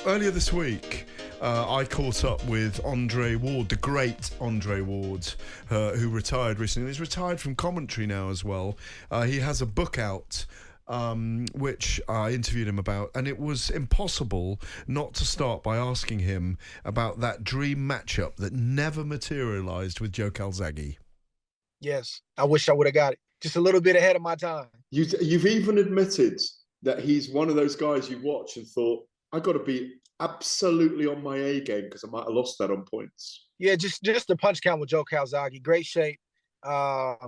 Earlier this week, I caught up with Andre Ward, the great Andre Ward, who retired recently. He's retired from commentary now as well. He has a book out, which I interviewed him about, and it was impossible not to start by asking him about that dream matchup that never materialised with Joe Calzaghe. Yes, I wish I would have got it just a little bit ahead of my time. You've even admitted that he's one of those guys you watch and thought, I got to be absolutely on my A game because I might have lost that on points. Yeah, just the punch count with Joe Calzaghe, great shape,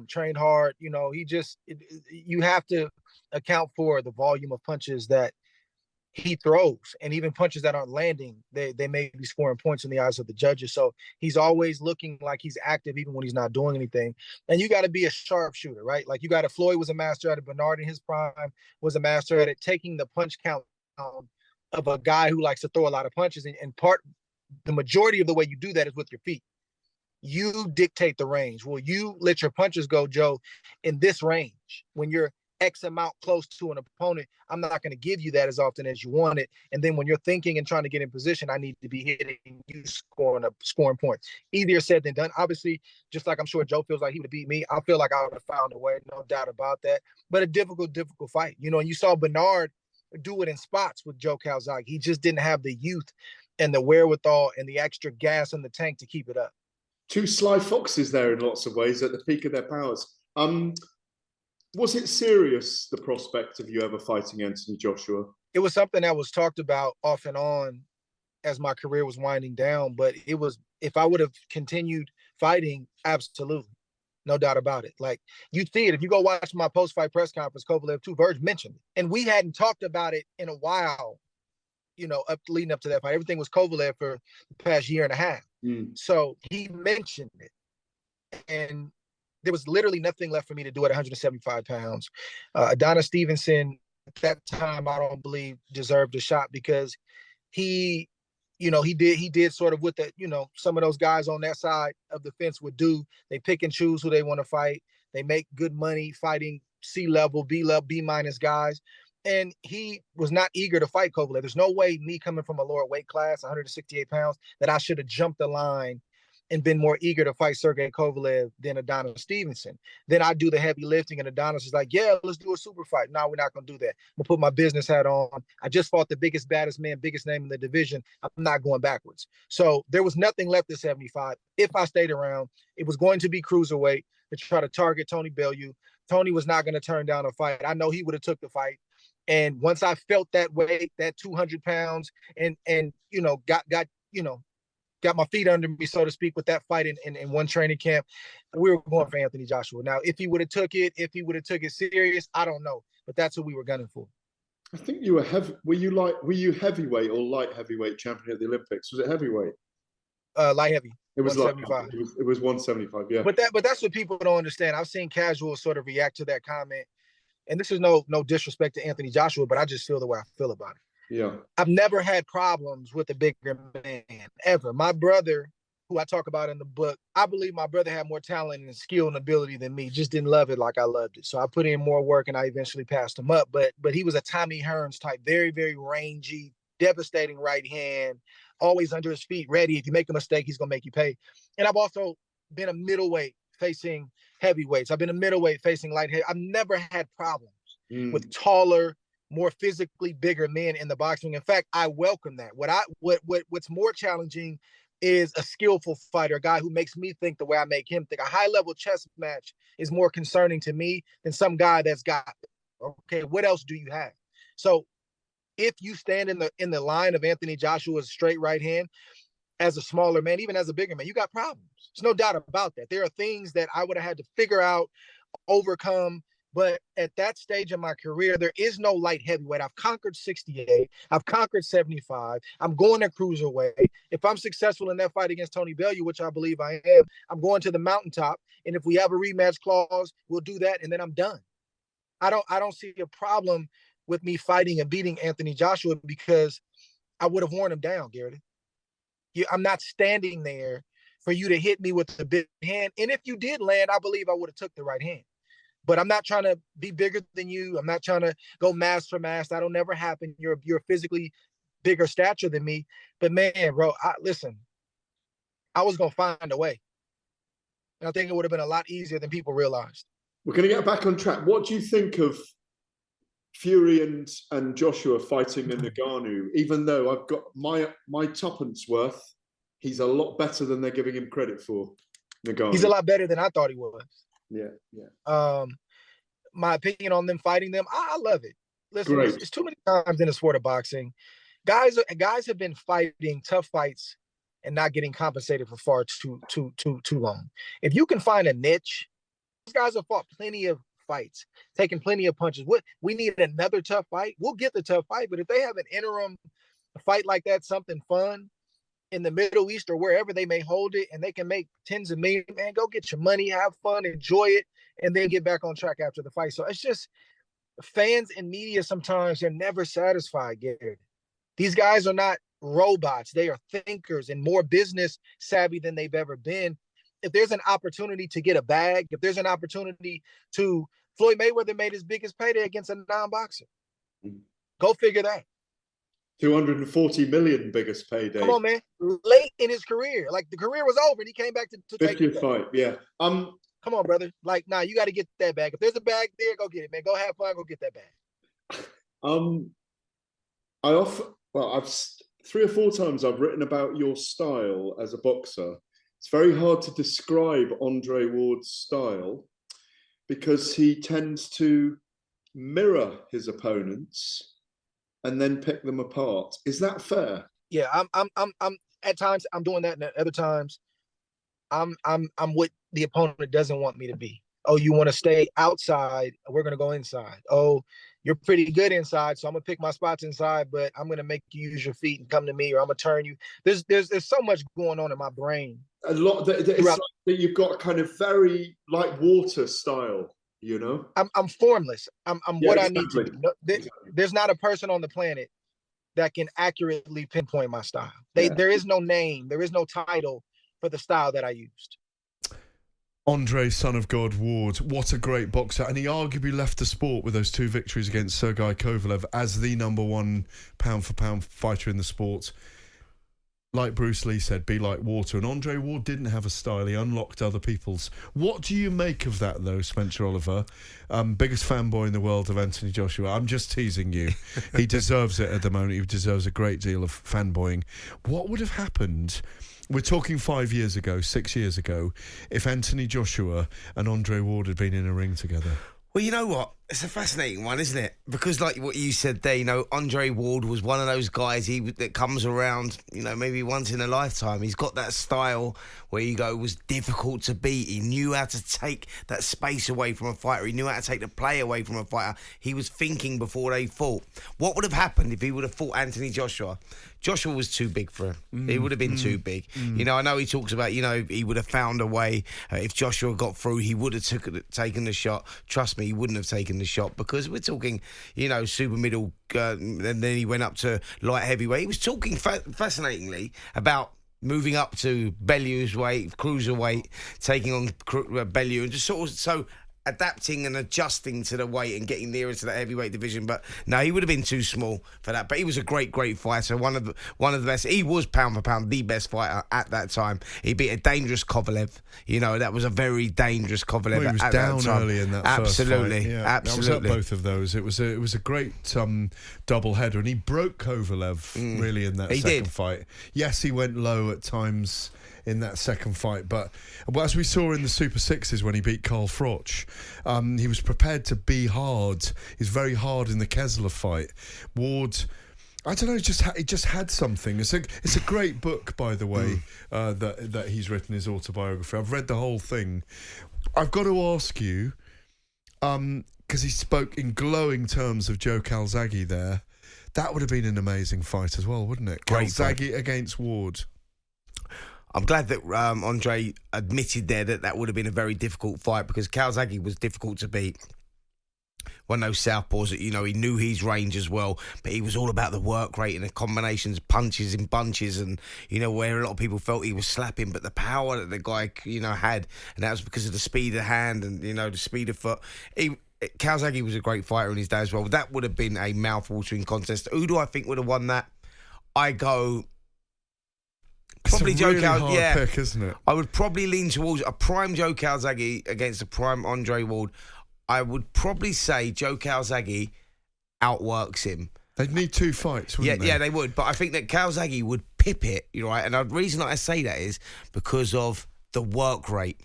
trained hard. You have to account for the volume of punches that he throws, and even punches that aren't landing, they may be scoring points in the eyes of the judges. So he's always looking like he's active even when he's not doing anything. And you got to be a sharpshooter, right? Like Floyd was a master at it. Bernard in his prime was a master at it, taking the punch count of a guy who likes to throw a lot of punches. And the majority of the way you do that is with your feet. You dictate the range. Well, you let your punches go, Joe, in this range. When you're X amount close to an opponent, I'm not going to give you that as often as you want it. And then when you're thinking and trying to get in position, I need to be hitting you, scoring points. Easier said than done. Obviously, just like I'm sure Joe feels like he would beat me, I feel like I would have found a way, no doubt about that. But a difficult fight. And you saw Bernard do it in spots with Joe Calzaghe. He just didn't have the youth and the wherewithal and the extra gas in the tank to keep it up. Two sly foxes there in lots of ways at the peak of their powers. Was it serious, the prospect of you ever fighting Anthony Joshua? It was something that was talked about off and on as my career was winding down, but it was, if I would have continued fighting, absolutely. No doubt about it. Like, you see it. If you go watch my post-fight press conference, Kovalev 2, Verge mentioned it. And we hadn't talked about it in a while, leading up to that fight. Everything was Kovalev for the past year and a half. So he mentioned it. And there was literally nothing left for me to do at 175 pounds. Adonis Stevenson, at that time, I don't believe deserved a shot because he did sort of what some of those guys on that side of the fence would do. They pick and choose who they want to fight. They make good money fighting C-level, B-minus guys. And he was not eager to fight Kovalev. There's no way, me coming from a lower weight class, 168 pounds, that I should have jumped the line and been more eager to fight Sergey Kovalev than Adonis Stevenson. Then I do the heavy lifting, and Adonis is like, yeah, let's do a super fight. No, we're not going to do that. I'm going to put my business hat on. I just fought the biggest, baddest man, biggest name in the division. I'm not going backwards. So there was nothing left at 75. If I stayed around, it was going to be cruiserweight to try to target Tony Bellew. Tony was not going to turn down a fight. I know he would have took the fight. And once I felt that weight, that 200 pounds, and got my feet under me, so to speak, with that fight in one training camp, we were going for Anthony Joshua. Now, if he would have took it serious, I don't know, but that's what we were gunning for. I think you were heavy. Were you heavyweight or light heavyweight champion at the Olympics? Was it heavyweight? Light heavy. It was 175. It was 175. Yeah. But that's what people don't understand. I've seen casuals sort of react to that comment, and this is no disrespect to Anthony Joshua, but I just feel the way I feel about it. Yeah. I've never had problems with a bigger man, ever. My brother, who I talk about in the book, I believe my brother had more talent and skill and ability than me, just didn't love it like I loved it. So I put in more work and I eventually passed him up. But he was a Tommy Hearns type, very, very rangy, devastating right hand, always under his feet, ready. If you make a mistake, he's going to make you pay. And I've also been a middleweight facing heavyweights. I've been a middleweight facing light heavy. I've never had problems with taller, more physically bigger men in the boxing. In fact, I welcome that. What's more challenging is a skillful fighter, a guy who makes me think the way I make him think. A high-level chess match is more concerning to me than some guy that's got, okay, what else do you have? So if you stand in the line of Anthony Joshua's straight right hand, as a smaller man, even as a bigger man, you got problems. There's no doubt about that. There are things that I would have had to figure out, overcome. But at that stage in my career, there is no light heavyweight. I've conquered 68. I've conquered 75. I'm going to cruiserweight. If I'm successful in that fight against Tony Bellew, which I believe I am, I'm going to the mountaintop. And if we have a rematch clause, we'll do that, and then I'm done. I don't see a problem with me fighting and beating Anthony Joshua because I would have worn him down, Garrett. I'm not standing there for you to hit me with the big hand. And if you did land, I believe I would have took the right hand. But I'm not trying to be bigger than you. I'm not trying to go mass for mass. That'll never happen. You're a physically bigger stature than me. But man, bro, listen, I was gonna find a way. And I think it would have been a lot easier than people realized. We're going to get back on track. What do you think of Fury and Joshua fighting in Nagano? Even though I've got my tuppence worth, he's a lot better than they're giving him credit for. Nagano. He's a lot better than I thought he was. Yeah. My opinion on them fighting them, I love it. Listen, it's too many times in the sport of boxing, guys have been fighting tough fights and not getting compensated for far too long. If you can find a niche, these guys have fought plenty of fights, taken plenty of punches. We need another tough fight. We'll get the tough fight, but if they have an interim fight like that, something fun in the Middle East or wherever they may hold it, and they can make tens of millions, man, go get your money, have fun, enjoy it, and then get back on track after the fight. So it's just fans and media sometimes they're never satisfied, Garrett. These guys are not robots. They are thinkers and more business savvy than they've ever been. If there's an opportunity to get a bag, if there's an opportunity to, Floyd Mayweather made his biggest payday against a non-boxer. Go figure that. 240 million biggest payday. Come on, man. Late in his career. Like, the career was over and he came back to 50th fight, yeah. Come on, brother. Like, nah, you got to get that bag. If there's a bag there, go get it, man. Go have fun, go get that bag. I've 3 or 4 times I've written about your style as a boxer. It's very hard to describe Andre Ward's style because he tends to mirror his opponents and then pick them apart. Is that fair? Yeah, I'm at times I'm doing that, and at other times I'm what the opponent doesn't want me to be. Oh, you want to stay outside? We're gonna go inside. Oh, you're pretty good inside, so I'm gonna pick my spots inside, but I'm gonna make you use your feet and come to me, or I'm gonna turn you. There's so much going on in my brain. A lot that it's like that you've got kind of very like water style, you know. I'm formless. I'm what I need to be. There's not a person on the planet that can accurately pinpoint my style. There is no name, there is no title for the style that I used. Andre, son of God, Ward, what a great boxer. And he arguably left the sport with those 2 victories against Sergei Kovalev as the #1 pound-for-pound fighter in the sport. Like Bruce Lee said, be like water. And Andre Ward didn't have a style. He unlocked other people's. What do you make of that, though, Spencer Oliver? Biggest fanboy in the world of Anthony Joshua. I'm just teasing you. He deserves it at the moment. He deserves a great deal of fanboying. What would have happened... We're talking 5 years ago, 6 years ago, if Anthony Joshua and Andre Ward had been in a ring together? Well, you know what? It's a fascinating one, isn't it? Because like what you said there, you know, Andre Ward was one of those guys that comes around, you know, maybe once in a lifetime. He's got that style where you go, was difficult to beat. He knew how to take that space away from a fighter. He knew how to take the play away from a fighter. He was thinking before they fought. What would have happened if he would have fought Anthony Joshua? Joshua was too big for him. He would have been too big. You know, I know he talks about, you know, he would have found a way. If Joshua got through, he would have taken the shot. Trust me, he wouldn't have taken the shot because we're talking, you know, super middle, and then he went up to light heavyweight. He was talking fascinatingly about moving up to Bellew's weight, cruiserweight, taking on Bellew, and just sort of so adapting and adjusting to the weight and getting nearer to the heavyweight division. But no, he would have been too small for that. But he was a great fighter, one of the best. He was pound for pound the best fighter at that time. He beat a dangerous Kovalev. You know, that was a very dangerous Kovalev. Well, he was at down that time. early in that absolutely, first fight. Yeah, absolutely. I was at both of those. It was a great double header, and he broke Kovalev really in that second fight. Yes, he went low at times in that second fight, but as we saw in the Super Sixes when he beat Carl Froch, he was prepared to be hard. He's very hard in the Kessler fight. Ward, I don't know, he just had something. It's a great book, by the way, that he's written, his autobiography. I've read the whole thing. I've got to ask you, because he spoke in glowing terms of Joe Calzaghe there. That would have been an amazing fight as well, wouldn't it? Great Calzaghe fight against Ward. I'm glad that Andre admitted there that would have been a very difficult fight because Calzaghe was difficult to beat. One of those southpaws that, you know, he knew his range as well, but he was all about the work rate and the combinations, punches in bunches, and, you know, where a lot of people felt he was slapping, but the power that the guy, you know, had, and that was because of the speed of hand and, you know, the speed of foot. Calzaghe was a great fighter in his day as well. That would have been a mouth-watering contest. Who do I think would have won that? I go It's probably a Joe really hard pick, isn't it? I would probably lean towards a prime Joe Calzaghe against a prime Andre Ward. I would probably say Joe Calzaghe outworks him. They'd need 2 fights, wouldn't they? Yeah, they would. But I think that Calzaghe would pip it, right? And the reason I say that is because of the work rate.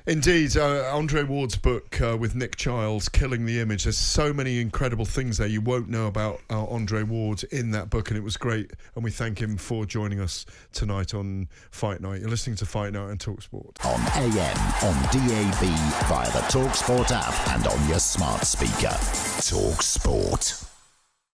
Indeed, Andre Ward's book with Nick Childs, Killing the Image. There's so many incredible things there you won't know about Andre Ward in that book, and it was great. And we thank him for joining us tonight on Fight Night. You're listening to Fight Night on Talksport. On AM, on DAB, via the Talksport app and on your smart speaker. Talksport.